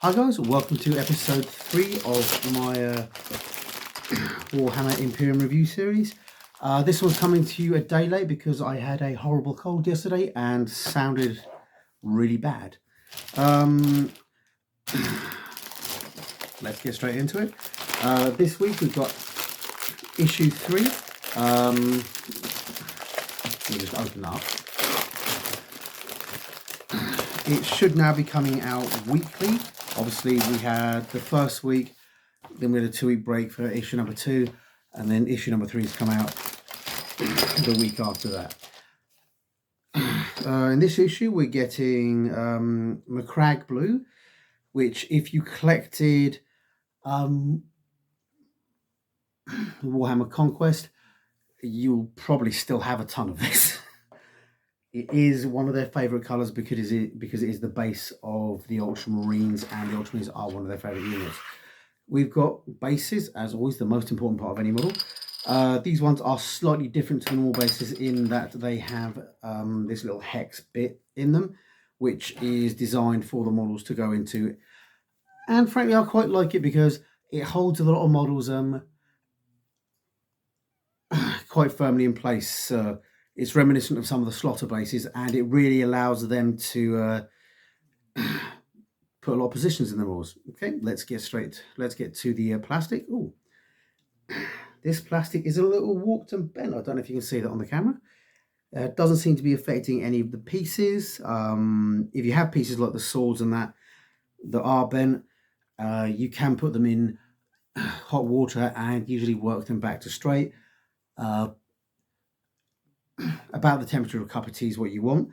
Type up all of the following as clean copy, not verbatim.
Hi guys, welcome to episode 3 of my Warhammer Imperium review series. This one's coming to you a day late because I had a horrible cold yesterday and sounded really bad. Let's get straight into it. This week we've got issue 3. Let me just open up. It should now be coming out weekly. Obviously, we had the first week, then we had a 2-week break for issue number 2, and then issue number 3 has come out the week after that. In this issue, we're getting Macragge Blue, which if you collected Warhammer Conquest, you'll probably still have a ton of this. It is one of their favourite colours because it is the base of the Ultramarines, and the Ultramarines are one of their favourite units. We've got bases, as always, the most important part of any model. These ones are slightly different to the normal bases in that they have this little hex bit in them, which is designed for the models to go into. And frankly, I quite like it because it holds a lot of models quite firmly in place. It's reminiscent of some of the Slaughter bases, and it really allows them to put a lot of positions in the rules. Okay, let's get to the plastic. Oh, this plastic is a little warped and bent. I don't know if you can see that on the camera. It doesn't seem to be affecting any of the pieces. If you have pieces like the swords and that are bent, you can put them in hot water and usually work them back to straight. About the temperature of a cup of tea is what you want.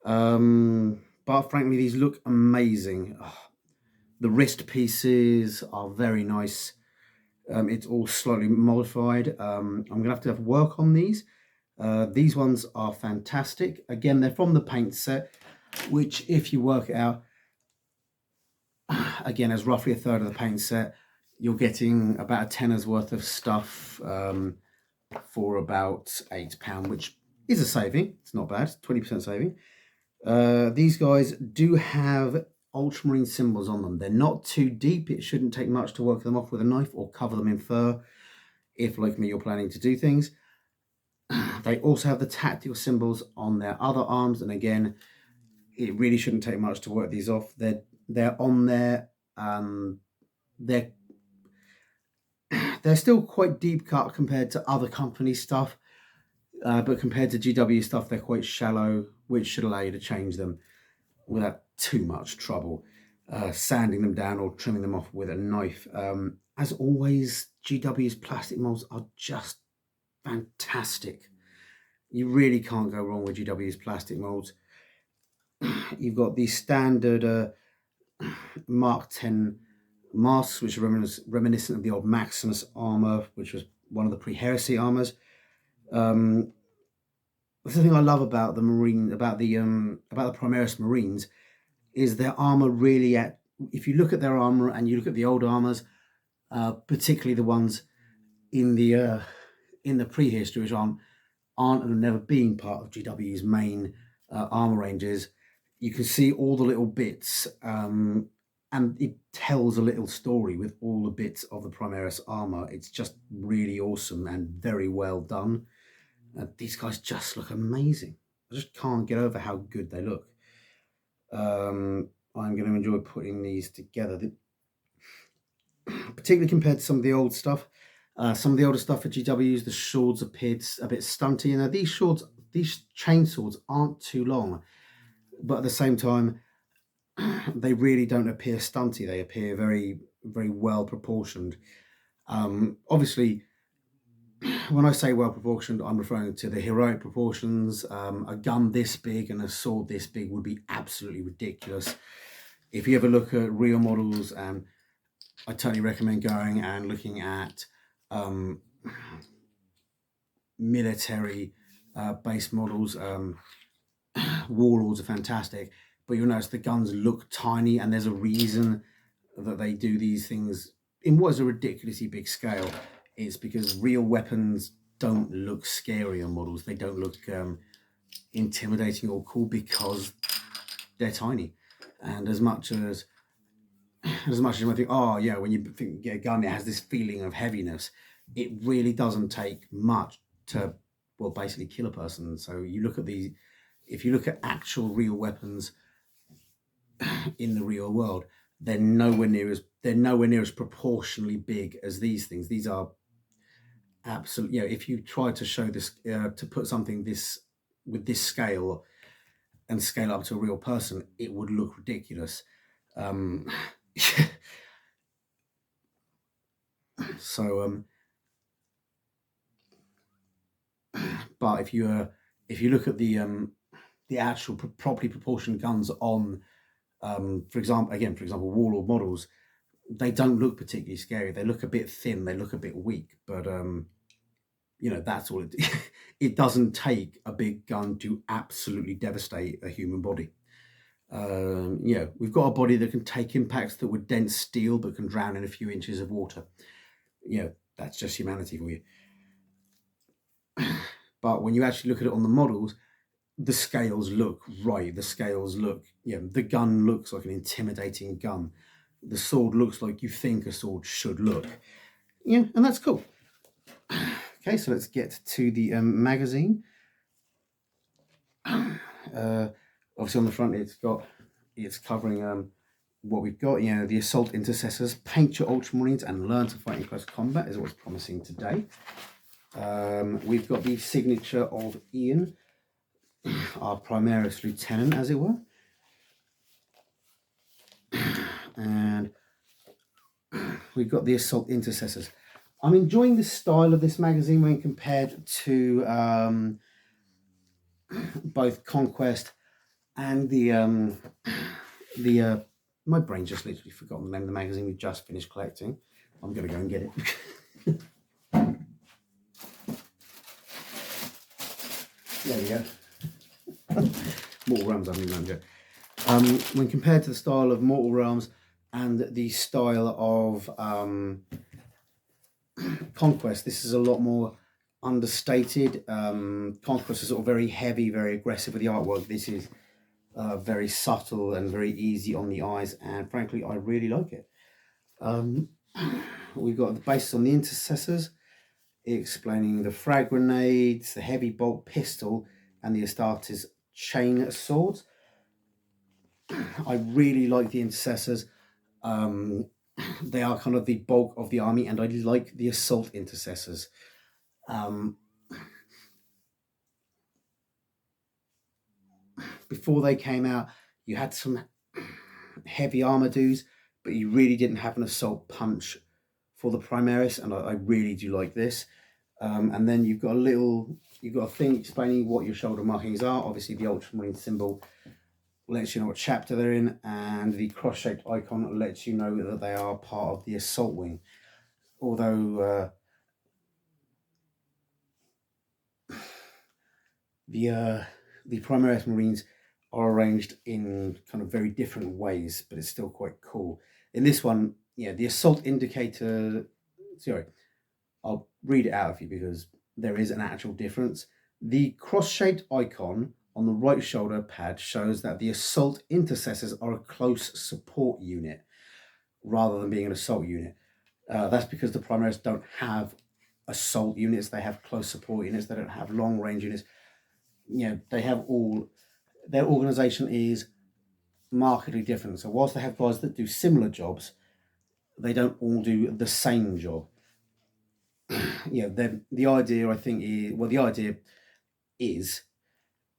But frankly, these look amazing. The wrist pieces are very nice. It's all slightly modified. I'm going to have work on these. These ones are fantastic. Again, they're from the paint set, which if you work it out, again, as roughly a third of the paint set, you're getting about a tenner's worth of stuff for about £8, which is a saving. It's not bad, 20% saving. These guys do have Ultramarine symbols on them. They're not too deep. It shouldn't take much to work them off with a knife or cover them in fur if, like me, you're planning to do things. They also have the tactical symbols on their other arms, and again, it really shouldn't take much to work these off. They're on there. They're still quite deep cut compared to other company stuff, but compared to GW stuff, they're quite shallow, which should allow you to change them without too much trouble, sanding them down or trimming them off with a knife. As always, GW's plastic molds are just fantastic. You really can't go wrong with GW's plastic molds. You've got the standard Mark 10 masks, which are reminiscent of the old Maximus armor, which was one of the pre-heresy armors. The thing I love about the Primaris Marines is their armor really if you look at their armor and you look at the old armors, particularly the ones in the prehistory, which aren't and have never been part of GW's main armor ranges, you can see all the little bits, and it tells a little story with all the bits of the Primaris armor. It's just really awesome and very well done. These guys just look amazing. I just can't get over how good they look. I'm going to enjoy putting these together, particularly compared to some of the old stuff. Some of the older stuff for GWs, the swords appeared a bit stunty. Now these chain swords aren't too long, but at the same time, they really don't appear stunty. They appear very, very well proportioned. Obviously, when I say well proportioned, I'm referring to the heroic proportions. A gun this big and a sword this big would be absolutely ridiculous. If you ever look at real models, I totally recommend going and looking at military base models. Warlords are fantastic, but you'll notice the guns look tiny, and there's a reason that they do these things in what is a ridiculously big scale. It's because real weapons don't look scary on models. They don't look intimidating or cool because they're tiny. And as much as as much as you might think, oh yeah, when you think get a gun, it has this feeling of heaviness. It really doesn't take much to, well, basically kill a person. So you look at the, if you look at actual real weapons in the real world, they're nowhere near as proportionally big as these things. These are absolutely, if you try to show this, to put something this with this scale and scale up to a real person, it would look ridiculous. Um, so, but if you look at the actual properly proportioned guns on, for example, Warlord models, they don't look particularly scary. They look a bit thin. They look a bit weak. But that's all it. It doesn't take a big gun to absolutely devastate a human body. We've got a body that can take impacts that would dent steel, but can drown in a few inches of water. That's just humanity for you. But when you actually look at it on the models, the scales look right. The scales look, the gun looks like an intimidating gun. The sword looks like you think a sword should look. And that's cool. Okay, so let's get to the magazine. Obviously on the front it's covering what we've got. The assault intercessors, paint your ultramarines and learn to fight in close combat is what's promising today. We've got the signature of Ian, our Primaris lieutenant, as it were. And we've got the assault intercessors. I'm enjoying the style of this magazine when compared to both Conquest and the my brain just literally forgotten the name of the magazine we just finished collecting. I'm gonna go and get it. There we go. Mortal Realms, I mean, when compared to the style of Mortal Realms and the style of Conquest, this is a lot more understated. Conquest is sort of very heavy, very aggressive with the artwork. This is very subtle and very easy on the eyes, and frankly, I really like it. We've got the basis on the intercessors, explaining the frag grenades, the heavy bolt pistol, and the Astartes chain swords. I really like the intercessors. They are kind of the bulk of the army, and I like the assault intercessors. Before they came out, you had some heavy armor dudes, but you really didn't have an assault punch for the Primaris, and I really do like this. And then you've got a thing explaining what your shoulder markings are. Obviously, the Ultramarine symbol lets you know what chapter they're in, and the cross-shaped icon lets you know that they are part of the assault wing. Although the Primaris Marines are arranged in kind of very different ways, but it's still quite cool. In this one, the assault indicator. Sorry, I'll read it out for you because there is an actual difference. The cross-shaped icon on the right shoulder pad shows that the assault intercessors are a close support unit rather than being an assault unit. That's because the Primaris don't have assault units, they have close support units, they don't have long range units. They have all, their organization is markedly different. So whilst they have guys that do similar jobs, they don't all do the same job. The idea, I think, is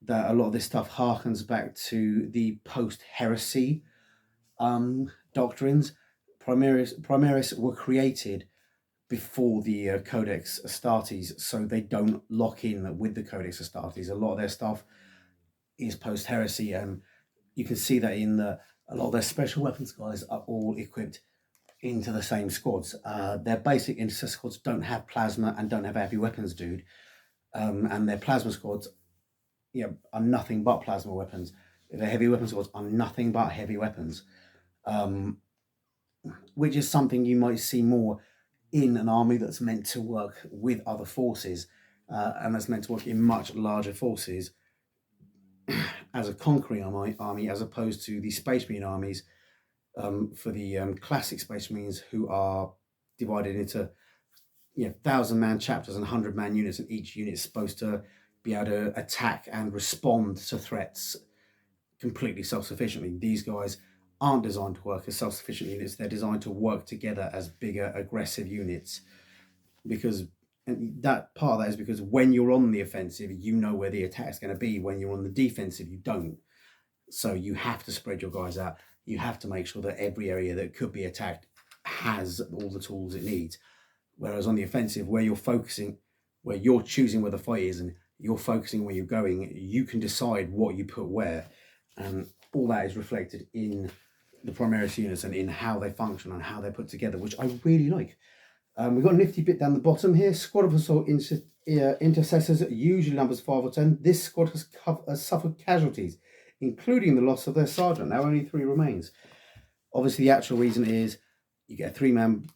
that a lot of this stuff harkens back to the post-heresy doctrines. Primaris were created before the Codex Astartes, so they don't lock in with the Codex Astartes. A lot of their stuff is post-heresy, and you can see that in a lot of their special weapons guys are all equipped into the same squads. Their basic intercessor squads don't have plasma and don't have heavy weapons dude, and their plasma squads are nothing but plasma weapons. Their heavy weapons squads are nothing but heavy weapons, which is something you might see more in an army that's meant to work with other forces, and that's meant to work in much larger forces as a conquering army, as opposed to the Space Marine armies for the classic Space Marines, who are divided into 1,000-man chapters and 100-man units, and each unit is supposed to be able to attack and respond to threats completely self-sufficiently. These guys aren't designed to work as self-sufficient units. They're designed to work together as bigger, aggressive units, because that part of that is because when you're on the offensive, you know where the attack's going to be. When you're on the defensive, you don't. So you have to spread your guys out. You have to make sure that every area that could be attacked has all the tools it needs. Whereas on the offensive, where you're focusing, where you're choosing where the fight is and you're focusing where you're going, you can decide what you put where. And all that is reflected in the Primaris units and in how they function and how they're put together, which I really like. We've got a nifty bit down the bottom here. Squad of assault intercessors, usually numbers 5 or 10. This squad has suffered casualties, including the loss of their sergeant. Now only 3 remains. Obviously, the actual reason is you get a 3-man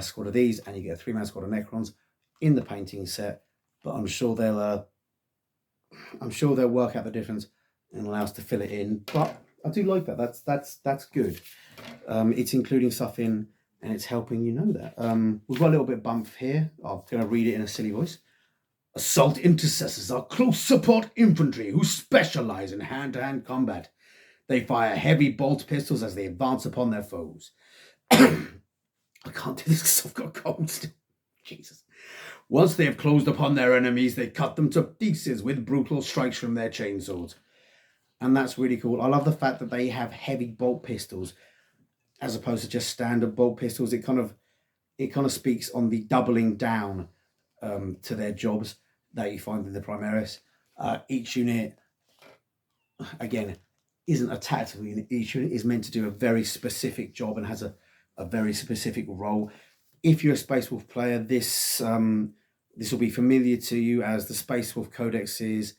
squad of these, and you get a 3-man squad of Necrons in the painting set. But I'm sure they'll work out the difference and allow us to fill it in. But I do like that. That's good. It's including stuff in, and it's helping you know that. We've got a little bit of bump here. I'm going to read it in a silly voice. Assault intercessors are close support infantry who specialize in hand-to-hand combat. They fire heavy bolt pistols as they advance upon their foes. I can't do this because I've got a cold still. Jesus. Once they have closed upon their enemies, they cut them to pieces with brutal strikes from their chainswords. And that's really cool. I love the fact that they have heavy bolt pistols as opposed to just standard bolt pistols. It kind of speaks on the doubling down to their jobs that you find in the Primaris. Each unit, again, isn't a tactical unit. Each unit is meant to do a very specific job and has a very specific role. If you're a Space Wolf player, this will be familiar to you, as the Space Wolf codexes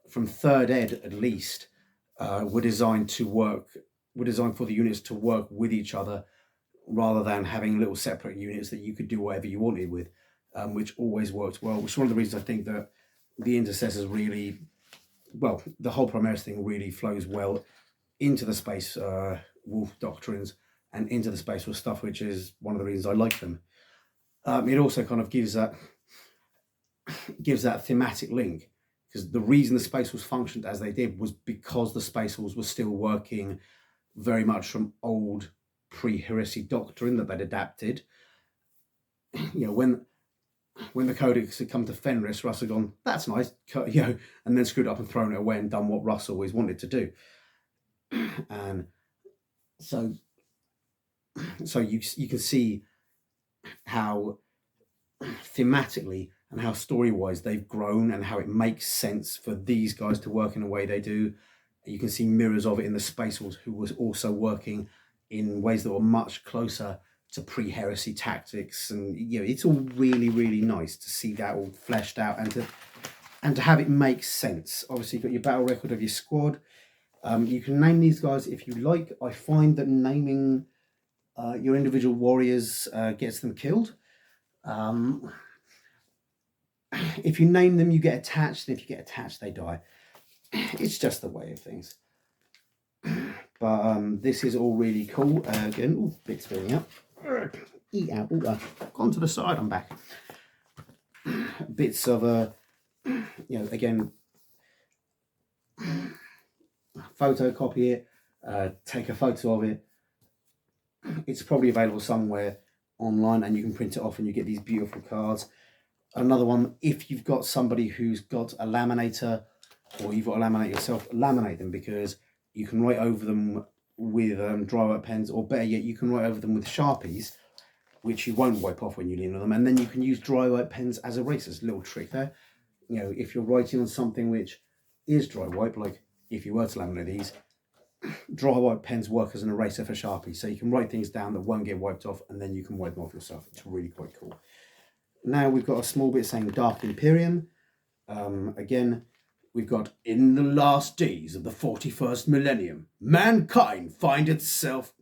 from 3rd ed at least were designed for the units to work with each other rather than having little separate units that you could do whatever you wanted with, which always worked well, which is one of the reasons I think that the intercessors really, well, the whole Primaris thing really flows well into the Space Wolf doctrines and into the Space Wolf stuff, which is one of the reasons I like them. It also kind of gives that thematic link, because the reason the Space Wolves functioned as they did was because the Space Wolves were still working very much from old pre-heresy doctrine that they'd adapted. When the Codex had come to Fenris, Russell had gone, that's nice, and then screwed up and thrown it away and done what Russ always wanted to do. And so you can see how thematically and how story-wise they've grown and how it makes sense for these guys to work in a way they do. You can see mirrors of it in the Space Wolves, who was also working in ways that were much closer to pre-heresy tactics, and it's all really, really nice to see that all fleshed out and to have it make sense. Obviously, you've got your battle record of your squad. You can name these guys if you like. I find that naming your individual warriors gets them killed. If you name them, you get attached, and if you get attached, they die. It's just the way of things. But this is all really cool. Again, bits filling up. Eat out. Gone to the side. I'm back. Bits of again, photocopy it. Take a photo of it. It's probably available somewhere online, and you can print it off, and you get these beautiful cards. Another one, if you've got somebody who's got a laminator, or you've got to laminate yourself, laminate them, because you can write over them with dry white pens, or better yet, you can write over them with Sharpies, which you won't wipe off when you lean on them, and then you can use dry white pens as erasers. Little trick there. If you're writing on something which is dry white, like if you were to laminate these, dry white pens work as an eraser for Sharpies, so you can write things down that won't get wiped off, and then you can wipe them off yourself. It's really quite cool. Now we've got a small bit saying Dark Imperium. Again, we've got, in the last days of the 41st millennium, mankind finds itself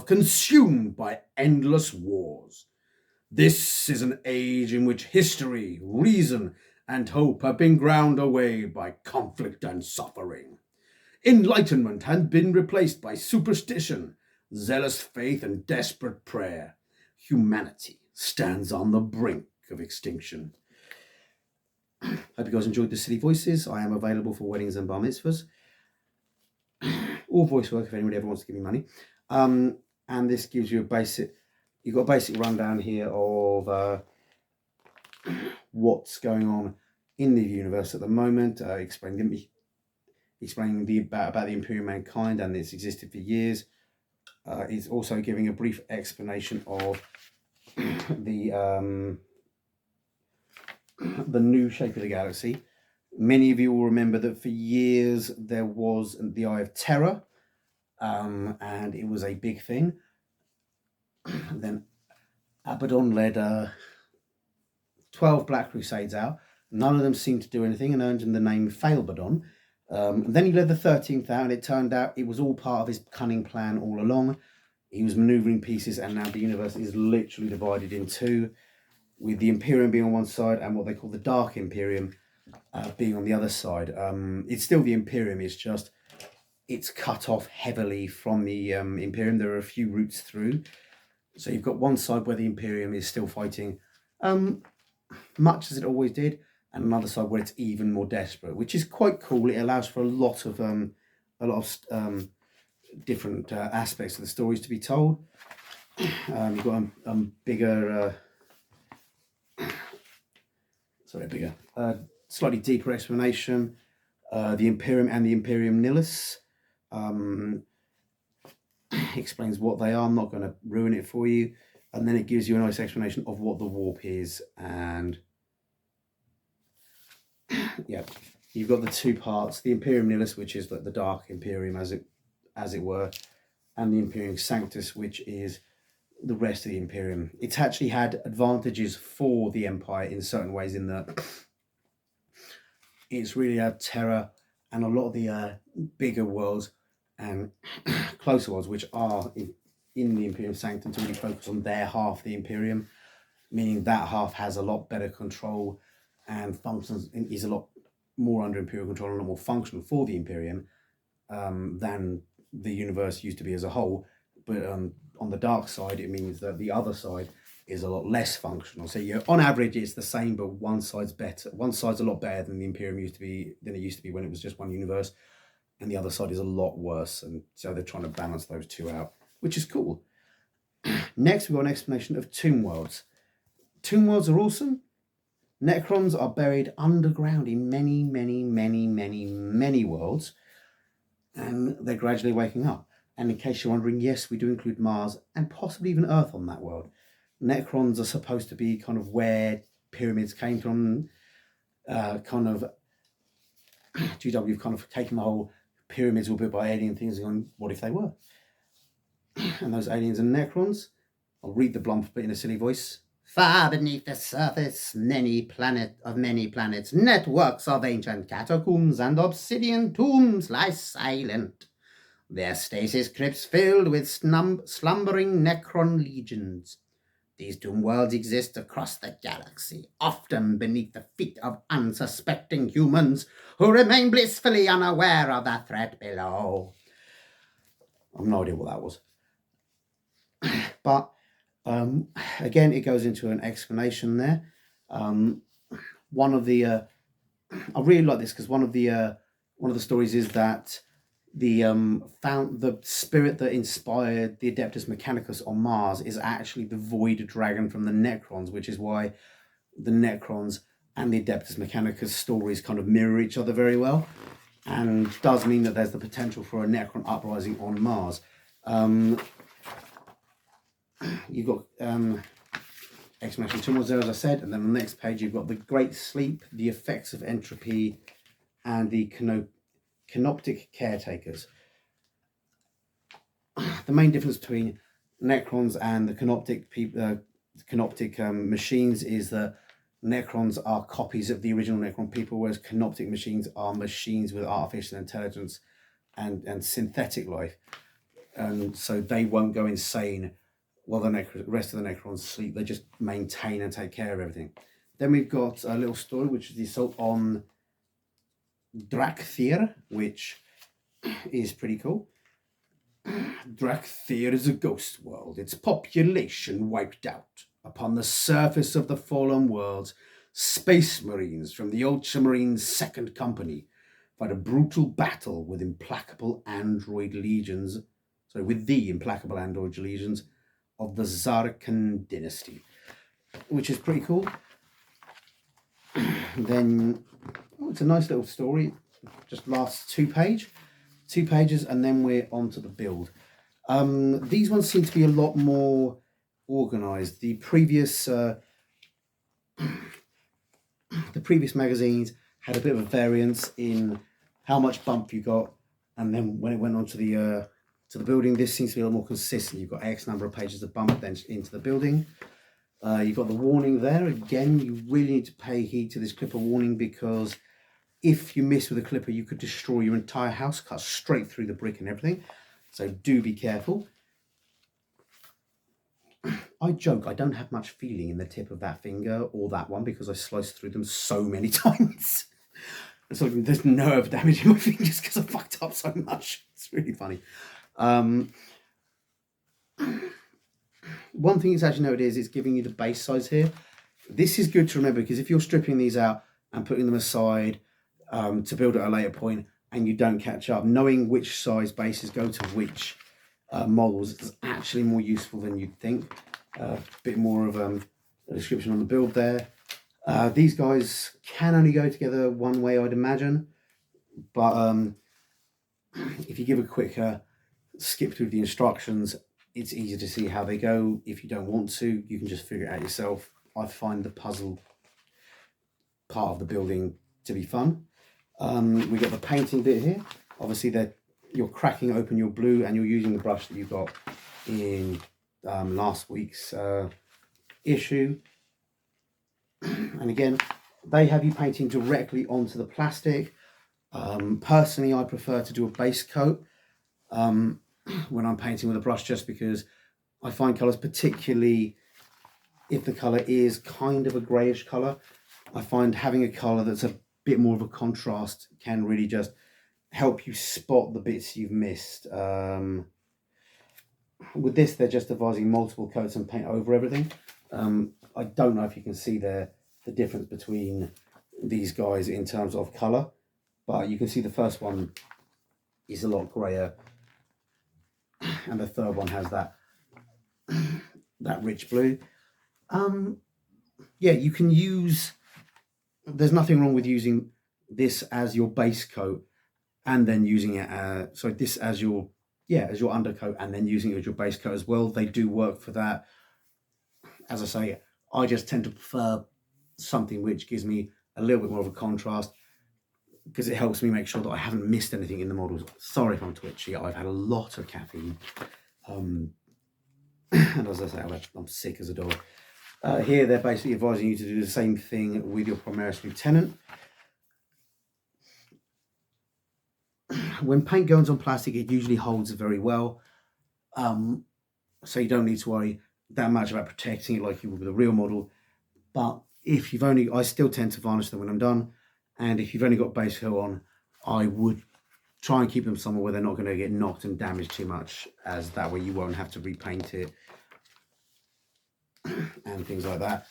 consumed by endless wars. This is an age in which history, reason, and hope have been ground away by conflict and suffering. Enlightenment had been replaced by superstition, zealous faith, and desperate prayer. Humanity stands on the brink of extinction. Hope you guys enjoyed the silly voices. I am available for weddings and bar mitzvahs, or voice work if anybody ever wants to give me money. And this gives you you've got a basic rundown here of what's going on in the universe at the moment, explaining about the Imperium mankind, and it's existed for years. It's also giving a brief explanation of the new shape of the galaxy. Many of you will remember that for years there was the Eye of Terror, and it was a big thing. Then Abaddon led 12 Black Crusades out. None of them seemed to do anything and earned him the name Failbadon. Then he led the 13th out, and it turned out it was all part of his cunning plan all along. He was manoeuvring pieces, and now the universe is literally divided in two, with the Imperium being on one side and what they call the Dark Imperium being on the other side. It's still the Imperium, it's cut off heavily from the Imperium. There are a few routes through. So you've got one side where the Imperium is still fighting much as it always did, and another side where it's even more desperate, which is quite cool. It allows for a lot of different aspects of the stories to be told. You've got a bigger, slightly deeper explanation. The Imperium and the Imperium Nihilus explains what they are. I'm not going to ruin it for you. And then it gives you a nice explanation of what the warp is. And yeah, you've got the two parts: the Imperium Nihilus, which is like the Dark Imperium, as it were, and the Imperium Sanctus, which is the rest of the Imperium. It's actually had advantages for the Empire in certain ways, in that it's really had terror, and a lot of the bigger worlds and closer worlds, which are in the Imperium Sanctum, to really focus on their half of the Imperium, meaning that half has a lot better control and functions, is a lot more under Imperial control and a lot more functional for the Imperium than the universe used to be as a whole. But on the dark side, it means that the other side is a lot less functional. So on average, it's the same, but one side's better. One side's a lot better than the Imperium used to be, than it used to be when it was just one universe, and the other side is a lot worse. And so they're trying to balance those two out, which is cool. Next, we've got an explanation of tomb worlds. Tomb worlds are awesome. Necrons are buried underground in many, many, many, many, many worlds, and they're gradually waking up. And in case you're wondering, yes, we do include Mars and possibly even Earth on that world. Necrons are supposed to be kind of where pyramids came from. GW have kind of taken the whole pyramids were built by alien things and gone, what if they were? And those aliens and Necrons, I'll read the blump bit in a silly voice. Far beneath the surface, many planets, networks of ancient catacombs and obsidian tombs lie silent, their stasis crypts filled with slumbering Necron legions. These tomb worlds exist across the galaxy, often beneath the feet of unsuspecting humans who remain blissfully unaware of the threat below. I've no idea what that was. But again, it goes into an explanation there. One of the I really like this, because one of the stories is that the spirit that inspired the Adeptus Mechanicus on Mars is actually the Void Dragon from the Necrons, which is why the Necrons and the Adeptus Mechanicus stories kind of mirror each other very well, and does mean that there's the potential for a Necron uprising on Mars. You've got explanation towards there, as I said, and then on the next page you've got the Great Sleep, the effects of entropy, and the Canoptic caretakers. The main difference between Necrons and the Canoptic machines is that Necrons are copies of the original Necron people, whereas Canoptic machines are machines with artificial intelligence and synthetic life, and so they won't go insane while the rest of the Necrons sleep. They just maintain and take care of everything. Then we've got a little story, which is the assault on Drakthir, which is pretty cool. Drakthir is a ghost world, its population wiped out. Upon the surface of the fallen worlds, space marines from the Ultramarine Second Company fight a brutal battle with the implacable android legions of the Zarkan dynasty, which is pretty cool. Then it's a nice little story, just lasts 2 pages, and then we're on to the build. These ones seem to be a lot more organized. The previous magazines had a bit of a variance in how much bump you got, and then when it went on to the building, this seems to be a lot more consistent. You've got X number of pages of bump then into the building. You've got the warning there. Again, you really need to pay heed to this clipper warning, because if you miss with a clipper, you could destroy your entire house, cut straight through the brick and everything. So do be careful. I joke, I don't have much feeling in the tip of that finger or that one, because I sliced through them so many times. So there's nerve damage in my fingers because I fucked up so much. It's really funny. One thing it's actually noted is it's giving you the base size here. This is good to remember, because if you're stripping these out and putting them aside to build at a later point and you don't catch up, knowing which size bases go to which models is actually more useful than you'd think. A bit more of a description on the build there. These guys can only go together one way, I'd imagine, but if you give a quick skip through the instructions, it's easy to see how they go. If you don't want to, you can just figure it out yourself. I find the puzzle part of the building to be fun. We got the painting bit here. Obviously, you're cracking open your blue and you're using the brush that you got in last week's issue. And again, they have you painting directly onto the plastic. Personally, I prefer to do a base coat when I'm painting with a brush, just because I find colours, particularly if the colour is kind of a greyish colour, I find having a colour that's a bit more of a contrast can really just help you spot the bits you've missed. With this, they're just advising multiple coats and paint over everything. I don't know if you can see the difference between these guys in terms of colour, but you can see the first one is a lot greyer, and the third one has that rich blue. Yeah, you can use, there's nothing wrong with using this as your base coat and then using it this as your undercoat and then using it as your base coat as well. They do work for that. As I say, I just tend to prefer something which gives me a little bit more of a contrast, because it helps me make sure that I haven't missed anything in the models. Sorry if I'm twitchy, I've had a lot of caffeine. And as I say, I'm sick as a dog. Here they're basically advising you to do the same thing with your Primaris Lieutenant. When paint goes on plastic, it usually holds very well. So you don't need to worry that much about protecting it like you would with a real model. But if you've I still tend to varnish them when I'm done. And if you've only got base coat on, I would try and keep them somewhere where they're not going to get knocked and damaged too much, as that way you won't have to repaint it and things like that.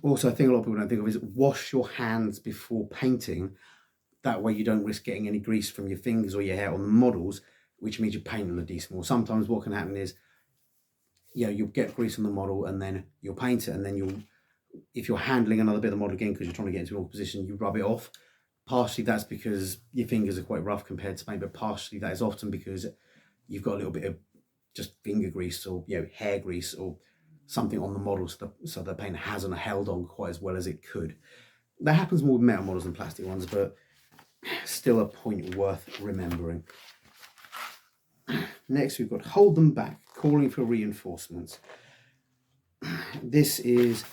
Also, a thing a lot of people don't think of is wash your hands before painting. That way you don't risk getting any grease from your fingers or your hair on the models, which means you're painting them decent more. Sometimes what can happen is, you'll get grease on the model and then you'll paint it, and then if you're handling another bit of the model again because you're trying to get into an awkward position, you rub it off. Partially that's because your fingers are quite rough compared to paint, but partially that is often because you've got a little bit of just finger grease or hair grease or something on the model, so the paint hasn't held on quite as well as it could. That happens more with metal models than plastic ones, but still a point worth remembering. Next, we've got Hold Them Back, calling for reinforcements. This is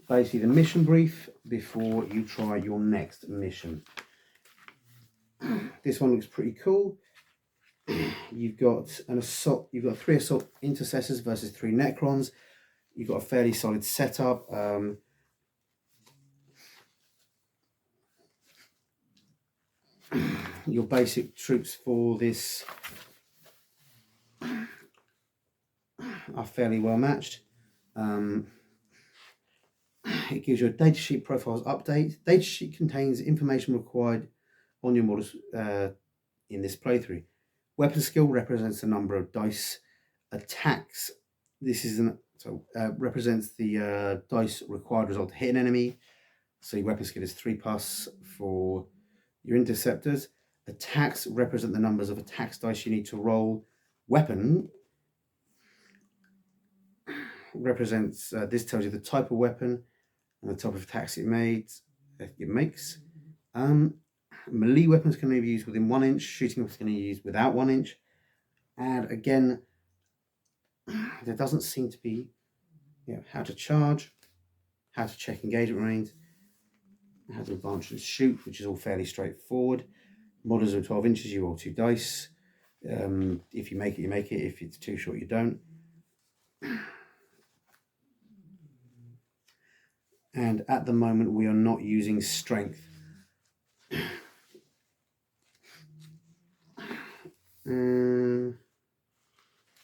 basically the mission brief before you try your next mission. This one looks pretty cool. You've got an assault. You've got 3 assault intercessors versus 3 Necrons. You've got a fairly solid setup. your basic troops for this are fairly well matched. It gives you a datasheet profiles update. Datasheet contains information required on your models in this playthrough. Weapon skill represents the number of dice attacks. This is represents the dice required result to hit an enemy. So your weapon skill is 3+ for your interceptors. Attacks represent the numbers of attacks dice you need to roll. Weapon represents this tells you the type of weapon and the type of attacks it makes. Melee weapons can be used within 1 inch. Shooting weapons can be used without 1 inch. And again, there doesn't seem to be how to charge, how to check engagement range, how to advance and shoot, which is all fairly straightforward. Models of 12 inches, you roll 2 dice. If you make it, you make it. If it's too short, you don't. And at the moment, we are not using strength.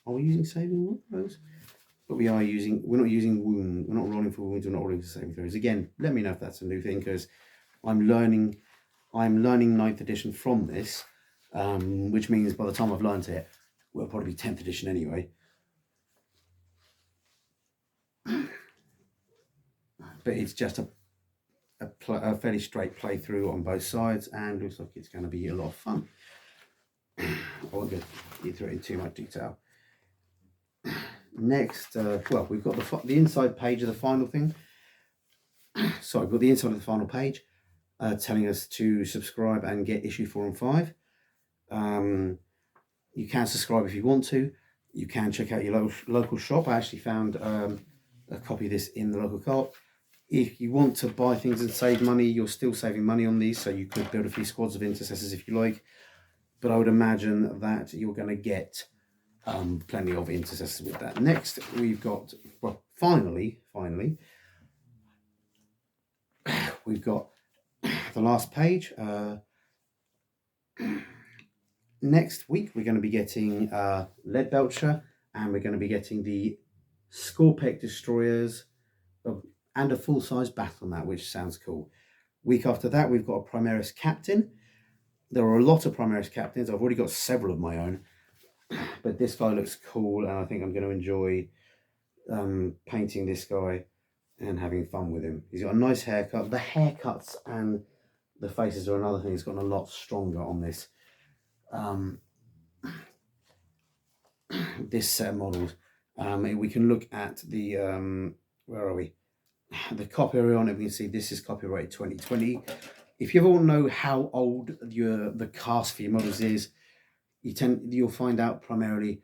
Are we using saving throws? But we're not using wound. We're not rolling for wounds. We're not rolling for saving throws. Again, let me know if that's a new thing, because I'm learning 9th edition from this, which means by the time I've learned it, we'll probably be 10th edition anyway. But it's just a fairly straight playthrough on both sides, and looks like it's going to be a lot of fun. I won't go through it in too much detail. Next, well, we've got the inside page of the final thing. So I've got the inside of the final page telling us to subscribe and get issue 4 and 5. You can subscribe if you want to. You can check out your local shop. I actually found a copy of this in the local co-op. If you want to buy things and save money, you're still saving money on these, so you could build a few squads of intercessors if you like. But I would imagine that you're going to get plenty of intercessors with that. Next, we've got, well, finally, we've got the last page. Next week, we're going to be getting Leadbelcher, and we're going to be getting the Scorpec Destroyers, and a full-size battle mat, which sounds cool. Week after that, we've got a Primaris Captain. There are a lot of Primaris Captains. I've already got several of my own, but this guy looks cool, and I think I'm going to enjoy painting this guy and having fun with him. He's got a nice haircut. The haircuts and the faces are another thing. He's gotten a lot stronger on this this set of models. We can look at the where are we? The copyright on it. We can see this is copyrighted 2020. If you ever want to know how old the cast for your models is, you'll find out primarily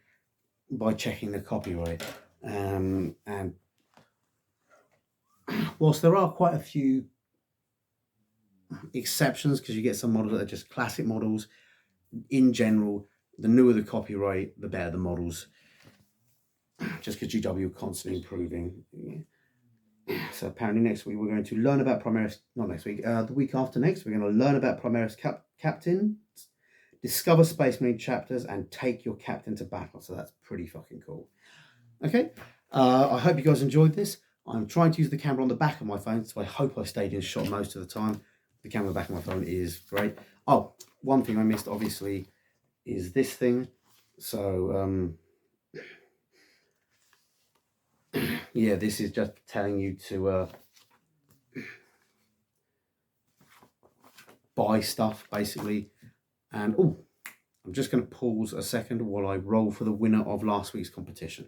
by checking the copyright. And whilst there are quite a few exceptions, because you get some models that are just classic models, in general, the newer the copyright, the better the models. Just because GW are constantly improving. So apparently next week we're going to learn about Primaris, not next week, the week after next, we're going to learn about Primaris Captain, discover Space Marine chapters, and take your captain to battle. So that's pretty fucking cool. Okay, I hope you guys enjoyed this. I'm trying to use the camera on the back of my phone, so I hope I stayed in shot most of the time. The camera on the back of my phone is great. Oh, one thing I missed, obviously, is this thing. So, yeah, this is just telling you to buy stuff, basically. And, oh, I'm just going to pause a second while I roll for the winner of last week's competition.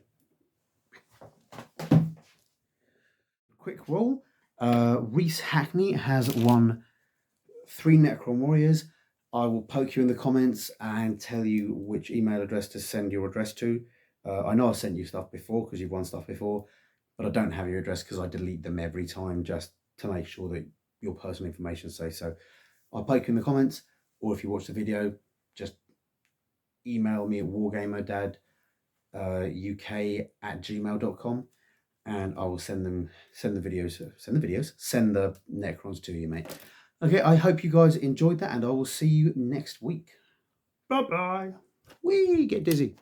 Quick roll. Reese Hackney has won 3 Necron Warriors. I will poke you in the comments and tell you which email address to send your address to. I know I've sent you stuff before because you've won stuff before, but I don't have your address because I delete them every time just to make sure that your personal information is safe. So I'll poke you in the comments, or if you watch the video, just email me at wargamerdad.uk@gmail.com, and I will send the Necrons to you, mate. Okay, I hope you guys enjoyed that, and I will see you next week. Bye-bye. We get dizzy.